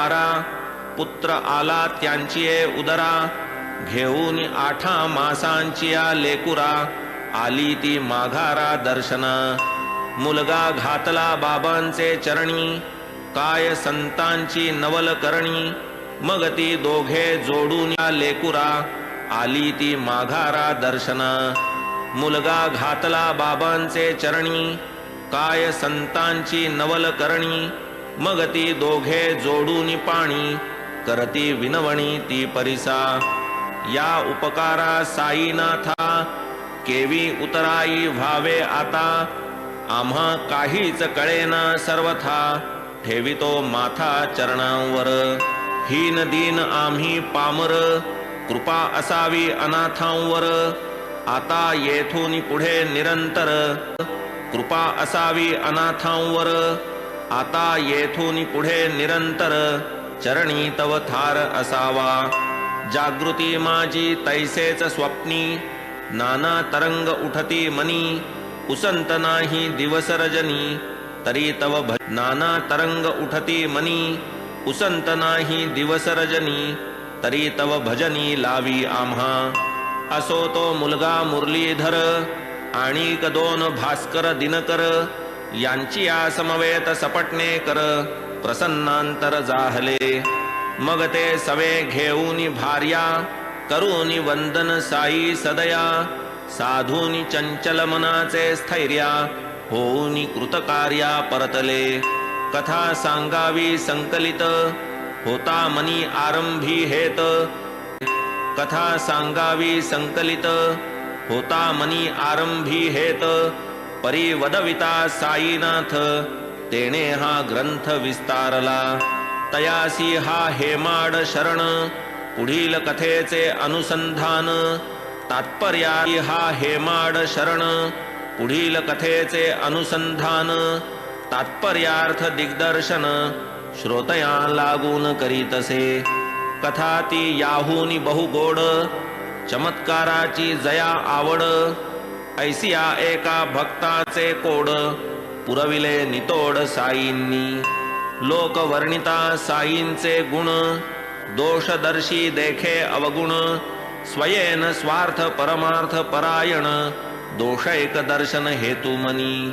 उपकारा पुत्र आला त्यांची उदरा घेऊन 8 मासांची लेकुरा आली ती माघारा दर्शना मुलगा घातला बाबांचे चरणी काय संतांची नवल करणी मग ती दोघे जोडून लेकुरा आली ती माघारा दर्शना मुलगा घातला बाबांचे चरणी काय संतांची नवल करणी मग ती दोघे जोडून पाणी करती विनवणी ती परिसा या उपकारा साईनाथा केवी उतराई व्हावे आता आम्हा काहीच कळेना सर्वथा ठेवितो माथा चरणांवर हीन दीन आम्ही पामर कृपा असावी अनाथांवर आता येथून पुढे निरंतर कृपा असावी अनाथांवर आता येथून पुढे निरंतर चरणी तव थार असावा जागृती माझी तैसेच स्वप्नी नाना तरंग उठती मनी उसंत नाही दिवस रजनी तरी तव नाना तरंग उठती मनी उसंत नाही दिवस रजनी तरी तव भजनी लावी आम्हा असो तो मुलगा मुरलीधर आणिक 2 भास्कर दिनकर यांची या समवेत सपटणे कर प्रसन्नांतर जाहले मग ते सवे घेऊन भार्या करून वंदन साई सदया साधूनी चंचल मनाचे स्थैर्या होऊन कृतकार्या परतले कथा सांगावी संकलित होता मनी आरंभी हेत कथा सांगावी संकलित होता मनी आरंभी हेत परिवदविता साईनाथ तेने हा ग्रंथ विस्तारला तयासी हा हेमाड शरण पुढील कथेचे अनुसंधान तात्पर्याई हा हेमाड शरण पुढील कथेचे अनुसंधान तात्पर्यार्थ दिग्दर्शन श्रोतया लागून करीतसे कथा ती याहूनी बहुगोड चमत्काराची जया आवड ऐसिया एका भक्ताचे कोड पुरविले नितोड साईंनी लोक वर्णिता साईंचे गुण दोषदर्शी देखे अवगुण स्वयेन स्वार्थ परमार्थ परायण दोषैक दर्शन हेतू मनी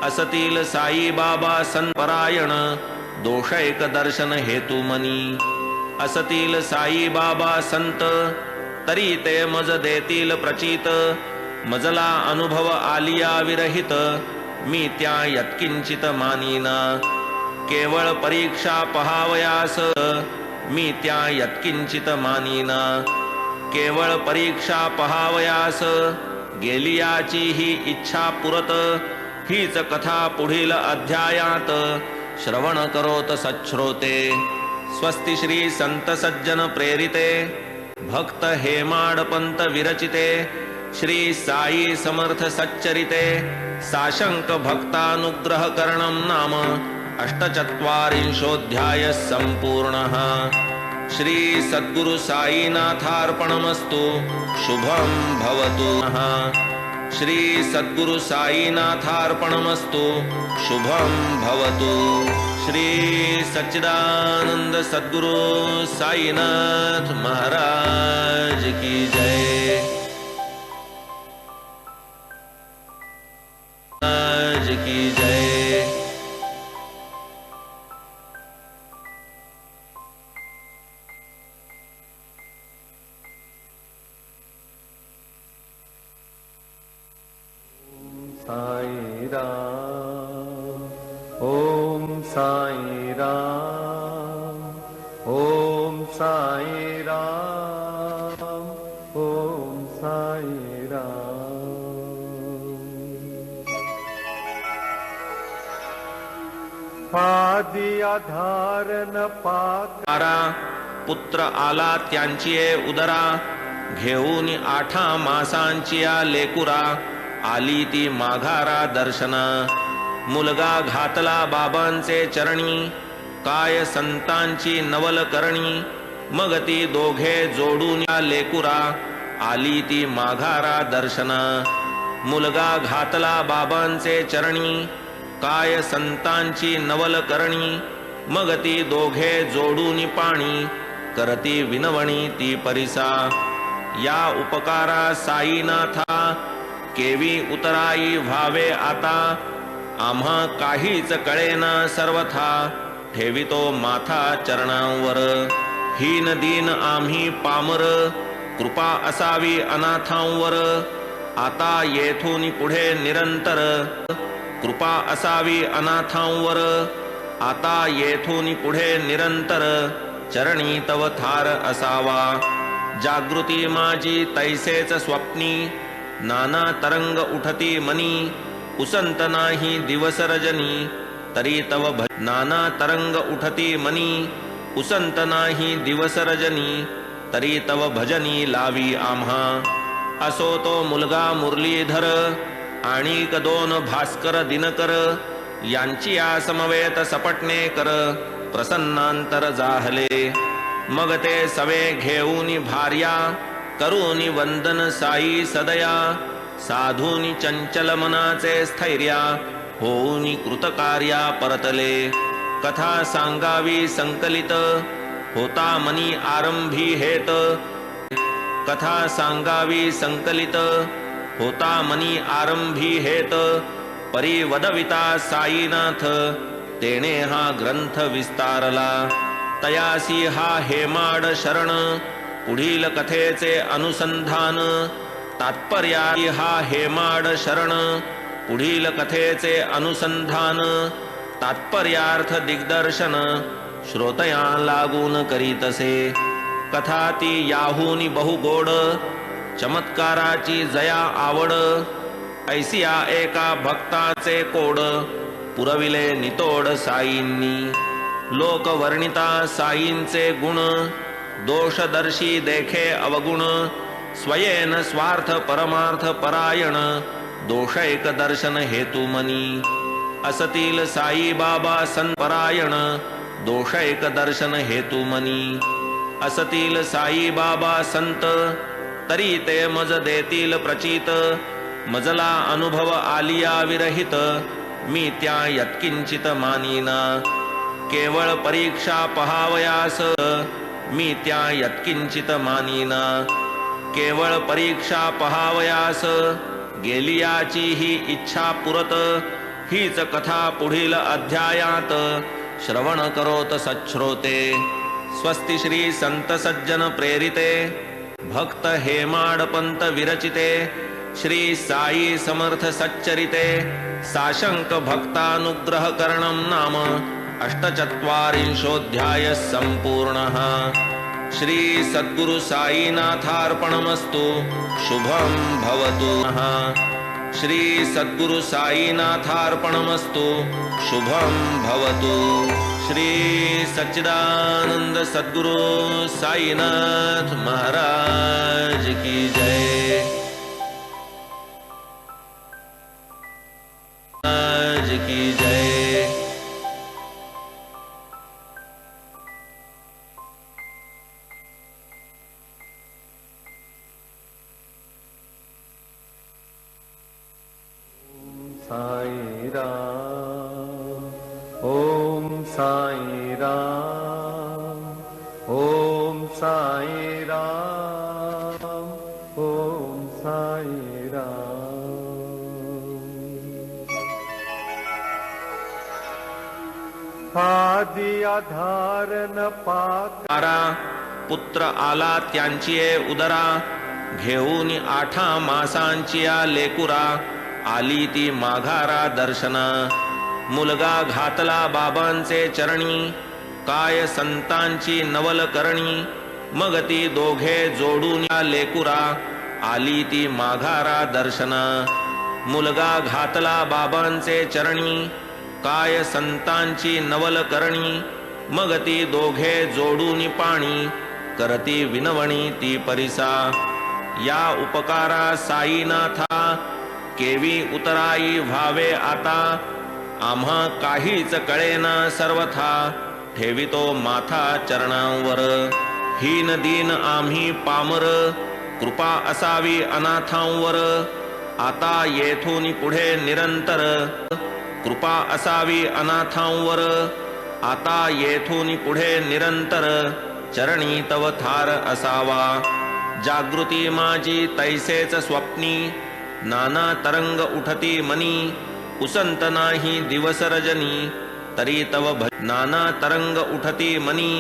असतील साई बाबा संपरायण दोषैक दर्शन हेतू मनी असतील साई बाबा संत तरी ते मज देतील प्रचित मजला अनुभव आलिया विरहित मी त्या यत्किंचित मानिना केवळ परीक्षा पहावयास मी त्या यत्किंचित मानिना केवळ परीक्षा पहावयास गेलियाची ही इच्छा पुरत हीच कथा पुढील अध्यायात श्रवण करोत सच्छ्रोते स्वस्ति श्री संत सज्जन प्रेरिते भक्त हेमाडपंत विरचिते श्री साई समर्थ सच्चरिते साशंक भक्तानुग्रह करणं नाम 48 संपूर्णः श्री सद्गुरु साईनाथार्पणमस्तु शुभं भवतु श्री सद्गुरु साईनाथार्पणमस्तु शुभं भवतु श्री सच्चिदानंद सद्गुरु साईनाथ महाराज की जय महाराज की जय साई राम ओम साई राम ओम साई राम ओम साई राम आदि आधार न पारा पुत्र आला त्यांची उदरा घेऊन 8 मासांची लेकुरा आली ती माघारा दर्शना मुलगा घातला बाबांचे चरणी काय संतांची नवल करणी मग ती दोघे जोडून लेकुरा आली ती माघारा दर्शना मुलगा घातला बाबांचे चरणी काय संतांची नवल करणी मग ती दोघे जोडून पाणी करती विनवणी ती परिसा. या उपकारा साईनाथा केवी उतराई व्हावे आता. आम्हा काहीच कळेना सर्वथा ठेवितो माथा चरणांवर. हीन दीन आम्ही पामर कृपा असावी अनाथांवर. आता येथून पुढे निरंतर कृपा असावी अनाथांवर. आता येथून पुढे निरंतर चरणी तव थार असावा. जागृती माझी तैसेच स्वप्नी नाना तरंग उठती मनी. उसंत नाही दिवस रजनी तरी तव नाना तरंग उठती मनी. उसंत नाही दिवस रजनी तरी तव भजनी लावी आम्हा. असो तो मुलगा मुरलीधर आणिक दोन भास्कर दिनकर. यांची या समवेत सपटणे कर प्रसन्नांतर जाहले. मग ते सवे घेऊन भार्या करूनी वंदन साई सदया. साधूनी चंचल मनाचे स्थैर्या होऊनी कृतकार्या परतले. कथा सांगावी संकलित होता मनी आरंभी हेत. कथा सांगावी संकलित होता मनी आरंभी हेत. परिवदविता साईनाथ तेने हा ग्रंथ विस्तारला. तयासी हा हेमाड शरण पुढील कथेचे अनुसंधान. तात्पर्याई हा हेमाड शरण पुढील कथेचे अनुसंधान. तात्पर्यार्थ दिग्दर्शन श्रोतया लागून करीतसे. कथा ती याहूनी बहुगोड चमत्काराची जया आवड. ऐसिया एका भक्ताचे कोड पुरविले नितोड साईंनी. लोक वर्णिता साईंचे गुण दोषदर्शी देखे अवगुण. स्वयेन स्वार्थ परमार्थ परायण दोषैक दर्शन हेतू मनी. असतील साई बाबा संपरायण दोषैक दर्शन हेतू मनी. असतील साई बाबा संत तरी ते मज देतील प्रचित. मजला अनुभव आलिया विरहित मी त्या यत्किंचित मानिना. केवळ परीक्षा पहावयास मी त्या यत्किंचित मानिना. केवळ परीक्षा पहावयास गेलियाची ही इच्छा पुरत. हीच कथा पुढील अध्यायात श्रवण करोत सच्छ्रोते. स्वस्ति श्री संत सज्जन प्रेरिते भक्त हेमाड पंत विरचिते. श्री साई समर्थ सच्चरिते साशंक भक्तानुग्रह करणं नाम अष्टचत्वारिंशोऽध्यायः सम्पूर्णः. श्री सद्गुरु साईनाथार्पणमस्तु. शुभं भवतु. श्री सद्गुरु साईनाथार्पणमस्तु. शुभं भवतु. श्री सच्चिदानंद सद्गुरु साईनाथ महाराज की जय. महाराज की जय. साई राम ओम साई राम ओम साई राम ओम साई राम. आदि आधार न पाक तारा पुत्र आला त्यांची उदरा. घेऊन 8 मासांची लेकुरा. आली ती माघारा दर्शना. मुलगा घातला बाबांचे चरणी. काय संतांची नवल करणी. मग ती दोघे जोडून लेकुरा. आली ती माघारा दर्शना. मुलगा घातला बाबांचे चरणी. काय संतांची नवल करणी. मग ती दोघे जोडून पाणी करती विनवणी ती परिसा. या उपकारा साईनाथा केवी उतराई व्हावे आता. आम्हा काहीच कळेना सर्वथा ठेवितो माथा चरणांवर. हीन दीन आम्ही पामर कृपा असावी अनाथांवर. आता येथून पुढे निरंतर कृपा असावी अनाथांवर. आता येथून पुढे निरंतर चरणी तव थार असावा. जागृती माझी तैसेच स्वप्नी नाना तरंग उठती मनी. उसंत नाही दिवस रजनी तरी तव नाना तरंग उठती मनी.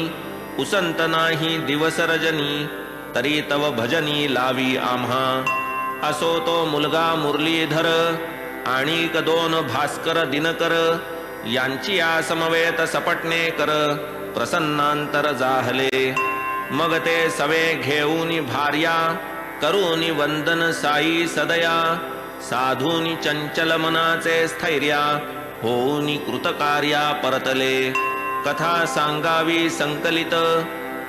उसंत नाही दिवस रजनी तरी तव भजनी लावी आम्हा. असो तो मुलगा मुरलीधर आणिक दोन भास्कर दिनकर. यांची या समवेत सपटणे कर प्रसन्नांतर जाहले. मग ते सवे घेऊनी भार्या करूनी वंदन साई सदया. साधूनी चंचल मनाचे स्थैर्या होऊनी कृतकार्या परतले. कथा सांगावी संकलित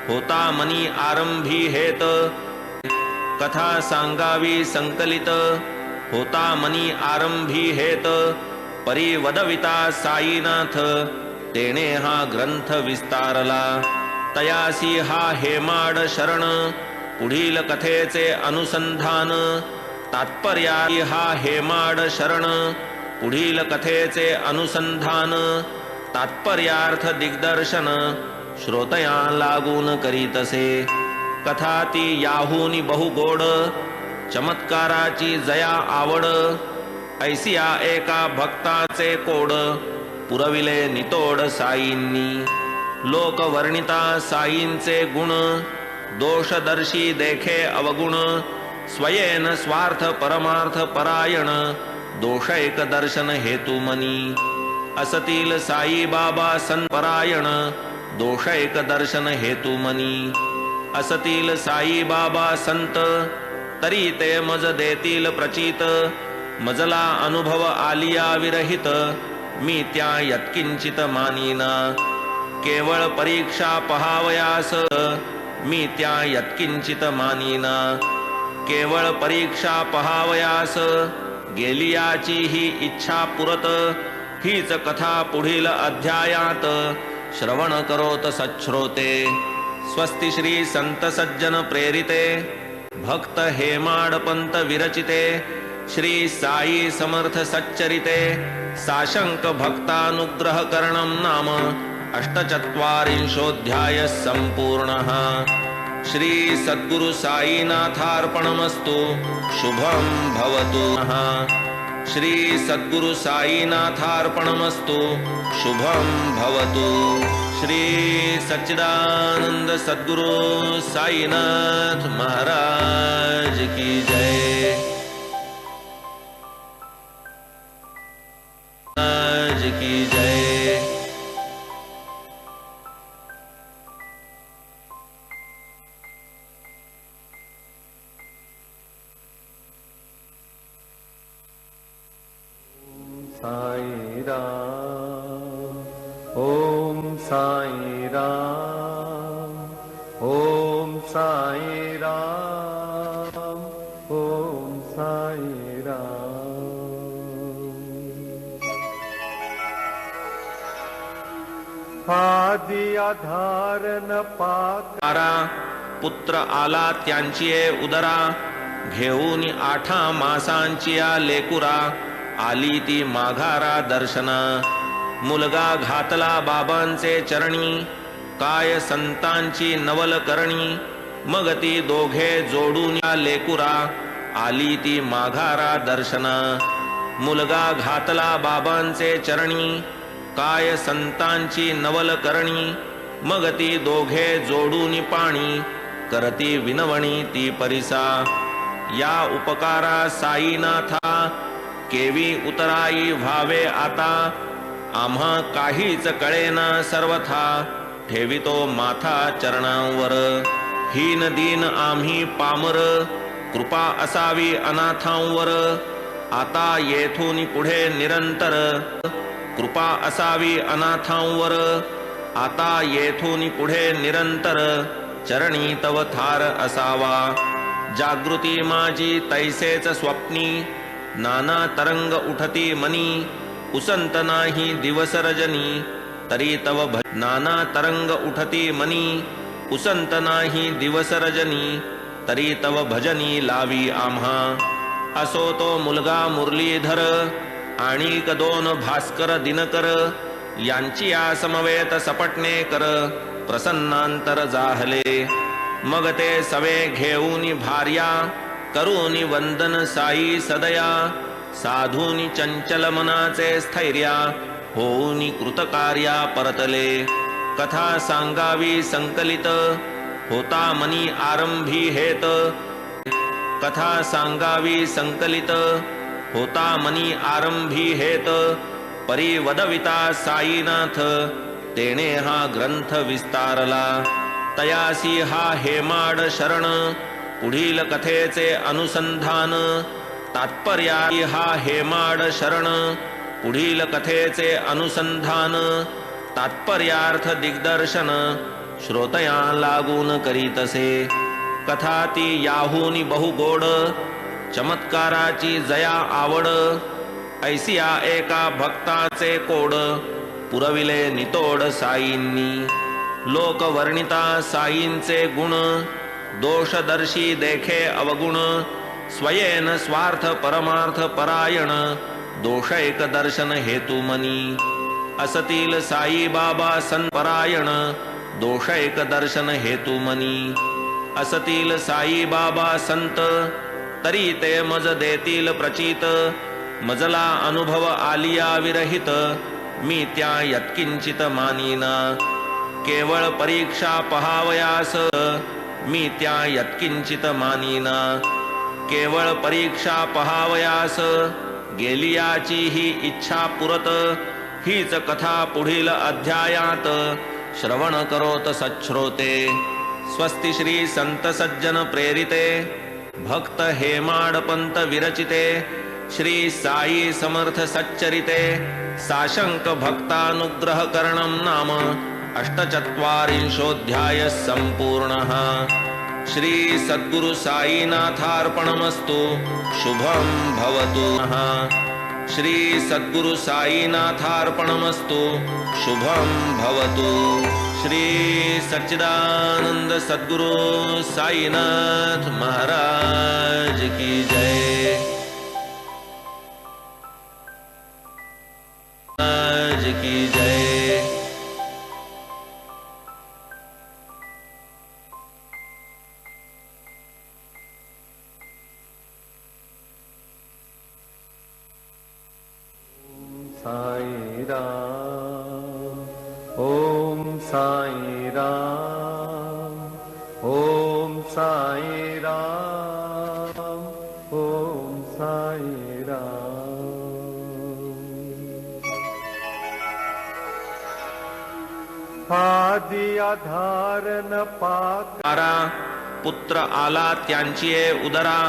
होता मनी आरंभी हेत. कथा सांगावी संकलित होता मनी आरंभी हेत. परी वदविता साईनाथ तेने हा ग्रंथ विस्तारला. तयासी हा हेमाड शरण पुढील कथेचे अनुसंधान. तात्पर्या हा हेमाड शरण पुढील कथेचे अनुसंधान. तात्पर्यार्थ दिग्दर्शन श्रोतया लागून करीतसे. कथा ती याहूनी बहुगोड चमत्काराची जया आवड. ऐसिया एका भक्ताचे कोड पुरविले नितोड साईंनी. लोक वर्णिता साईंचे गुण दोषदर्शी देखे अवगुण. स्वयेन स्वार्थ परमार्थ परायण दोषैक दर्शन हेतू मनी. असतील साई बाबा संपरायण दोषैक दर्शन हेतू मनी. असतील साई बाबा संत तरी ते मज देतील प्रचित. मजला अनुभव आलिया विरहित मी त्या यत्किंचित मानीना. केवळ परीक्षा पहावयास मी त्या यत्किंचित मानीना. केवळ परीक्षा पहावयास गेलियाची ही इच्छा पुरत. हीच कथा पुढील अध्यायात श्रवण करोत सच्छ्रोते. स्वस्ति श्री संत सज्जन प्रेरिते भक्त हेमाड पंत विरचिते. श्री साई समर्थ सच्चरिते साशंक भक्तानुग्रह करणं नाम अष्टचत्वारिंशोऽध्यायः सम्पूर्णः. श्री सद्गुरु साईनाथार्पणमस्तु. शुभं भवतु. श्री सद्गुरु साईनाथार्पणमस्तु. शुभं भवतु. श्री सच्चिदानंद सद्गुरु साईनाथ महाराज की जय. महाराज की जय. साई राम ओम साई राम ओम साई राम ओम साई राम. आदि आधार न पाक पुत्र आला त्यांची उदरा. घेऊन 8 मासांची लेकुरा. आली ती माघारा दर्शना. मुलगा घातला बाबांचे चरणी. काय संतांची नवल करणी. मग ती दोघे जोडून लेकुरा. आली ती माघारा दर्शना. मुलगा घातला बाबांचे चरणी. काय संतांची नवल करणी. मग ती दोघे जोडून पाणी. करती विनवणी ती परिसा. या उपकारा साईनाथा केवी उतराई व्हावे आता. आम्हा काहीच कळेना सर्वथा. ठेवितो माथा चरणांवर. हीन दीन आम्ही पामर. कृपा असावी अनाथांवर. आता येथून पुढे निरंतर. कृपा असावी अनाथांवर. आता येथून पुढे निरंतर. चरणी तव थार असावा. जागृती माझी तैसेच स्वप्नी. नाना तरंग उठती मनी. उसंत नाही दिवस रजनी तरी तव नाना तरंग उठती मनी. उसंत नाही दिवस रजनी तरी तव भजनी लावी आम्हा. असो तो मुलगा मुरलीधर आणिक दोन भास्कर दिनकर. यांची या समवेत सपटणे कर प्रसन्नांतर जाहले. मग ते सवे घेऊनी भार्या करूनी वंदन साई सदया. साधूनी चंचल मनाचे स्थैर्या होऊनी कृतकार्या परतले. कथा सांगावी संकलित होता मनी आरंभी हेत. कथा सांगावी संकलित होता मनी आरंभी हेत. परी वदविता साईनाथ तेने हा ग्रंथ विस्तारला. तयासी हा हेमाड शरण पुढील कथेचे अनुसंधान. तात्पर्याई हा हेमाड शरण पुढील कथेचे अनुसंधान. तात्पर्यार्थ दिग्दर्शन श्रोतया लागून करीतसे. कथा ती याहूनी बहुगोड चमत्काराची जया आवड. ऐसिया एका भक्ताचे कोड पुरविले नितोड साईंनी. लोक वर्णिता साईंचे गुण दोषदर्शी देखे अवगुण. स्वयेन स्वार्थ परमार्थ परायण दोषैक दर्शन हेतू मनी. असतील साई बाबा संपरायण दोषैक दर्शन हेतू मनी. असतील साई बाबा संत तरी ते मज देतील प्रचित. मजला अनुभव आलिया विरहित मी त्या यत्किंचित मानीना. केवळ परीक्षा पहावयास मी त्या यत्किंचित मानीना. केवळ परीक्षा पहावयास गेलियाची ही इच्छा पुरत. हीच कथा पुढील अध्यायात श्रवण करोत सच्छ्रोते. स्वस्ति श्री संत सज्जन प्रेरिते भक्त हेमाडपंत विरचिते. श्री साई समर्थ सच्चरिते साशंक भक्तानुग्रह करणं नाम अष्टचत्वारिंशोऽध्यायः सम्पूर्णः. श्री सद्गुरु साईनाथार्पणमस्तु. शुभं भवतु. श्री सद्गुरु साईनाथार्पणमस्तु. शुभं भवतु. श्री सच्चिदानंद सद्गुरु साईनाथ महाराज की जय. महाराज की जय. साई राम ओम साई राम ओम साई राम ओम साई राम. आदि आधार न पाक पुत्र आला त्यांची उदरा.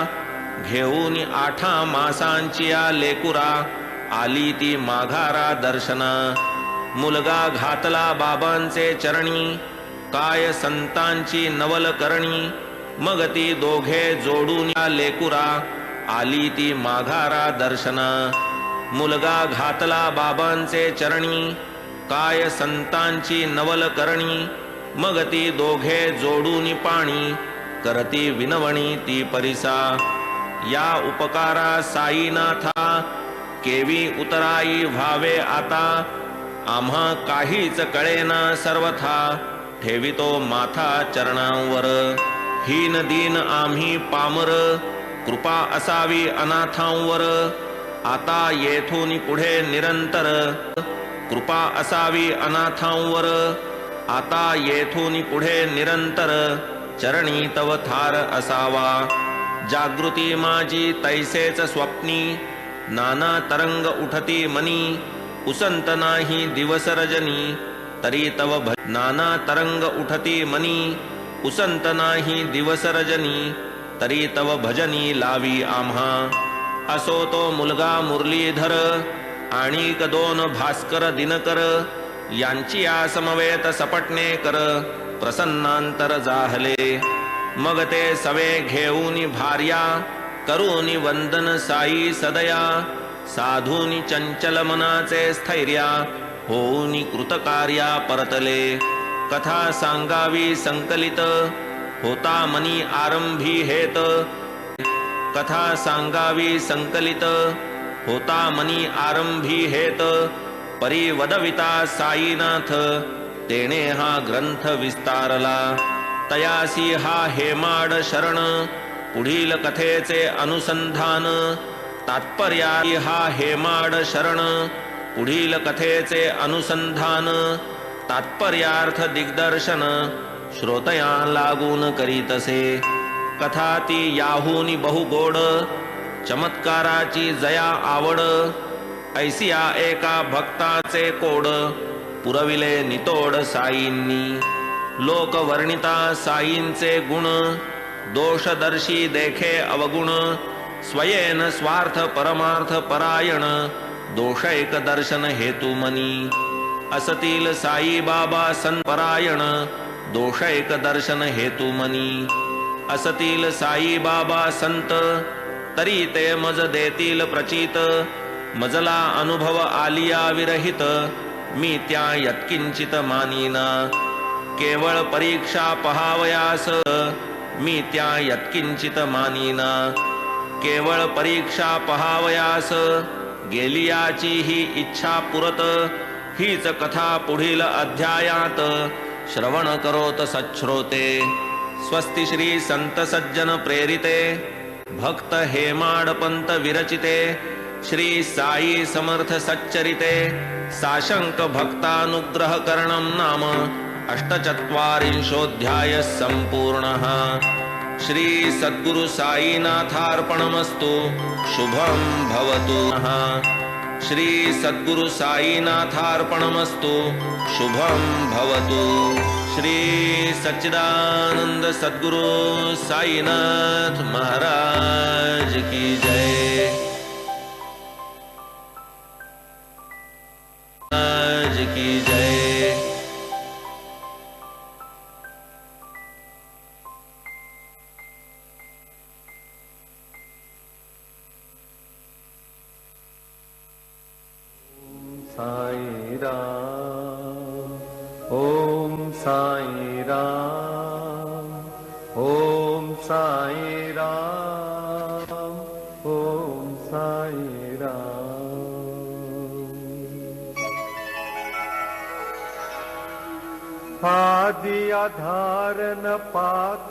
घेऊन 8 मासांची लेकुरा. आली ती माघारा दर्शना. मुलगा घातला बाबांचे चरणी. काय संतांची नवल करणी. मग ती दोघे जोडून लेकुरा. आली ती माघारा दर्शना. मुलगा घातला बाबांचे चरणी. काय संतांची नवल करणी. मग ती दोघे जोडून पाणी. करती विनवणी ती परिसा. या उपकारा साईनाथा केवी उतराई व्हावे आता. आम्हा काहीच कळेना सर्वथा. ठेवितो माथा चरणांवर. हीन दीन आम्ही पामर. कृपा असावी अनाथांवर. आता येथून पुढे निरंतर. कृपा असावी अनाथांवर. आता येथून पुढे निरंतर. चरणी तव थार असावा. जागृती माझी तैसेच स्वप्नी. नाना तरंग उठती मनी. उसंत नाही दिवस रजनी. तरी तव नाना तरंग उठती मनी. उसंत नाही दिवस रजनी. तरी तव भजनी लावी आम्हा. असो तो मुलगा मुरलीधर. आणिक 2 भास्कर दिनकर. यांची या समवेत सपटणे कर प्रसन्नांतर जाहले. मग ते सवे घेऊनी भार्या करूनी वंदन साई सदया. साधूनी चंचल मनाचे स्थैर्या होऊनी कृतकार्या परतले. कथा सांगावी संकलित होता मनी आरंभी हेत. कथा सांगावी संकलित होता मनी आरंभी हेत. परिवदविता साईनाथ तेने हा ग्रंथ विस्तारला. तयासी हा हेमाड शरण पुढील कथेचे अनुसंधान. तात्पर्याई हा हेमाड शरण पुढील कथेचे अनुसंधान. तात्पर्यार्थ दिग्दर्शन श्रोतया लागून करीतसे. कथा ती याहूनी बहुगोड चमत्काराची जया आवड. ऐसिया एका भक्ताचे कोड पुरविले नितोड साईंनी. लोक वर्णिता साईंचे गुण दोषदर्शी देखे अवगुण. स्वयेन स्वार्थ परमार्थ परायण दोषैक दर्शन हेतू मनी. असतील साई बाबा संपरायण दोषैक दर्शन हेतू मनी. असतील साई बाबा संत तरी ते मज देतील प्रचित. मजला अनुभव आलिया विरहित मी त्या यत्किंचित मानीना. केवळ परीक्षा पहावयास मी त्या यत्किंचित मानीना. केवळ परीक्षा पहावयास गेलियाची ही इच्छा पुरत. हीच कथा पुढील अध्यायात श्रवण करोत सच्छ्रोते. स्वस्ति श्री संत सज्जन प्रेरिते भक्त हेमाडपंत विरचिते. श्री साई समर्थ सच्चरिते साशंक भक्तानुग्रह करणं नाम अष्टचत्वारिंशोऽध्यायः सम्पूर्णः. श्री सद्गुरु साईनाथार्पणमस्तु. शुभं भवतु. श्री सद्गुरु साईनाथार्पणमस्तु. शुभं भवतु. श्री सच्चिदानंद सद्गुरु साईनाथ महाराज की जय. महाराज की जय. साई राम ओम साई राम ओम साई राम ओम साई राम. आदि आधार न पात